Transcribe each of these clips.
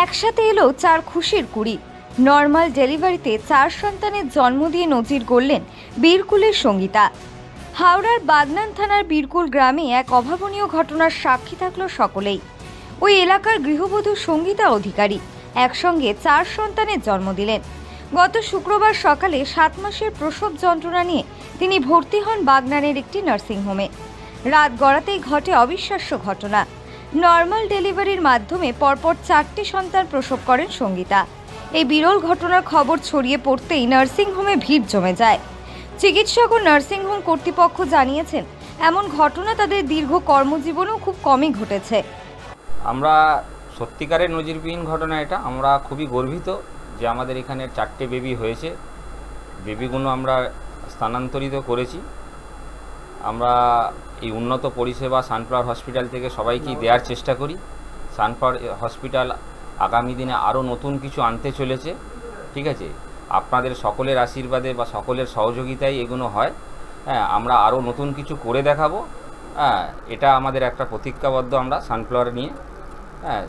একসাথে এলো 4 খুশির কুড়ি। নর্মাল ডেলিভারিতে 4 সন্তানের জন্ম দিয়ে নজির গড়লেন বীরকুলের সঙ্গীতা। হাওড়ার বাগনান থানার বীরকুল গ্রামে এক অভাবনীয় ঘটনার সাক্ষী থাকলো সকলেই। ওই এলাকার গৃহবধূ সঙ্গীতা অধিকারী একসঙ্গে 4 সন্তানের জন্ম দিলেন। গত শুক্রবার সকালে 7 মাসের প্রসব যন্ত্রণা নিয়ে তিনি ভর্তি হন বাগনানের একটি নার্সিংহোমে। রাত গড়াতেই ঘটে অবিশ্বাস্য ঘটনা। নর্মাল ডেলিভারির মাধ্যমে পরপর 4টি সন্তান প্রসব করেন সঙ্গীতা। এই বিরল ঘটনার খবর ছড়িয়ে পড়তেই নার্সিংহোমে ভিড় জমে যায়। চিকিৎসক ও নার্সিংহোম কর্তৃপক্ষ জানিয়েছেন, এমন ঘটনা তাদের দীর্ঘ কর্মজীবনেও খুব কমই ঘটেছে। আমরা সত্যিকারের নজিরবিহীন ঘটনা এটা। আমরা খুবই গর্বিত যে আমাদের এখানে 4টে বেবি হয়েছে। বেবিগুলো আমরা স্থানান্তরিত করেছি। আমরা এই উন্নত পরিষেবা সানফ্লাওয়ার হসপিটাল থেকে সবাইকে দেওয়ার চেষ্টা করি। সানফ্লাওয়ার হসপিটাল আগামী দিনে আরও নতুন কিছু আনতে চলেছে। ঠিক আছে, আপনাদের সকলের আশীর্বাদে বা সকলের সহযোগিতায় এগুলো হয়। হ্যাঁ, আমরা আরও নতুন কিছু করে দেখাবো। হ্যাঁ, এটা আমাদের একটা প্রতিজ্ঞাবদ্ধ আমরা সানফ্লাওয়ার নিয়ে। হ্যাঁ,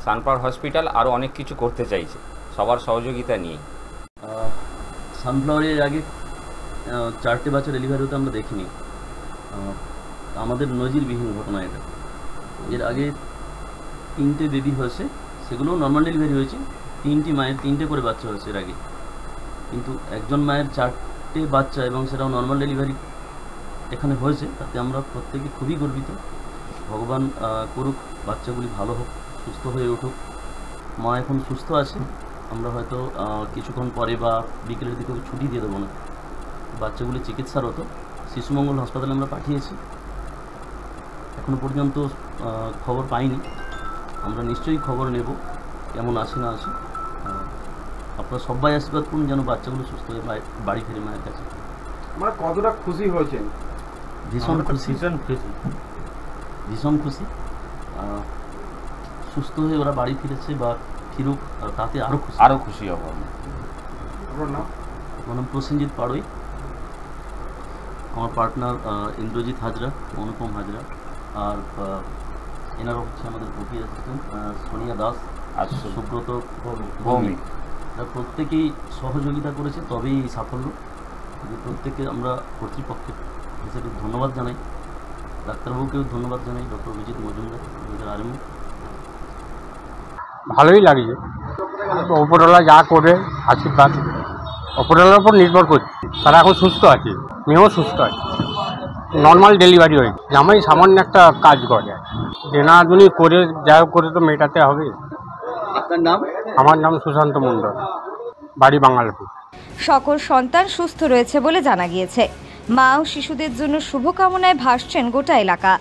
সানফ্লাওয়ার হসপিটাল আরও অনেক কিছু করতে চাইছে সবার সহযোগিতা নিয়ে। সানফ্লাওয়ারের আগে 4টে বাচ্চা ডেলিভারি হতে আমরা দেখিনি। আমাদের নজিরবিহীন ঘটনা এটা। এর আগে 3টে বেবি হয়েছে, সেগুলো নর্মাল ডেলিভারি হয়েছে। 3টি মায়ের 3টে করে বাচ্চা হয়েছে এর আগে, কিন্তু একজন মায়ের 4টে বাচ্চা এবং সেটাও নর্মাল ডেলিভারি এখানে হয়েছে। তাতে আমরা প্রত্যেকে খুবই গর্বিত। ভগবান করুক বাচ্চাগুলি ভালো হোক, সুস্থ হয়ে উঠুক। মা এখন সুস্থ আছে। আমরা হয়তো কিছুক্ষণ পরে বা বিকেলের দিকে ছুটি দিয়ে দেবো না, বাচ্চাগুলি চিকিৎসারত শিশুমঙ্গল হাসপাতালে আমরা পাঠিয়েছি। এখনো পর্যন্ত খবর পাইনি। আমরা নিশ্চয়ই খবর নেব কেমন আছে না আছে। আপনারা সবাই আশীর্বাদ করুন যেন বাচ্চাগুলো সুস্থ হয়ে বাড়ি ফিরে মায়ের কাছে। আমরা কতটা খুশি হয়েছেন? ভীষণ খুশি, ভীষণ খুশি। সুস্থ হয়ে ওরা বাড়ি ফিরেছে বা ফিরুক, তাতে আরও খুশি হব আমরা। আমার নাম প্রসেনজিৎ পাড়ই। আমার পার্টনার ইন্দ্রজিৎ হাজরা, অনুপম হাজরা, আর এনারা হচ্ছে আমাদের বুকি অ্যাসিস্ট্যান্ট সোনিয়া দাস আর সুব্রত ভৌমিক। এরা প্রত্যেকেই সহযোগিতা করেছে, তবেই এই সাফল্য। প্রত্যেককে আমরা কর্তৃপক্ষের হিসেবে ধন্যবাদ জানাই। ডাক্তারবাবুকেও ধন্যবাদ জানাই, ডক্টর অভিজিৎ মজুমদার, আমাদের আরএমও। ভালোই লাগছে। ওপরওয়ালা যা করে আশীর্বাদ, ওপরওয়ালার উপর নির্ভর করছে। তারা এখন সুস্থ আছে, মেয়েও সুস্থ আছে। নর্মাল ডেলিভারি হয়েছে। জামাই সামান্য একটা কাজ করে, দেনাদুনি করে যা করে তো মেটাতে হবে। আপনার নাম? আমার নাম সুশান্ত মণ্ডল, বাড়ি বাঙালপুর। সকল সন্তান সুস্থ রয়েছে বলে জানা গিয়েছে। মা ও শিশুদের জন্য শুভকামনায় ভাসছেন গোটা এলাকা।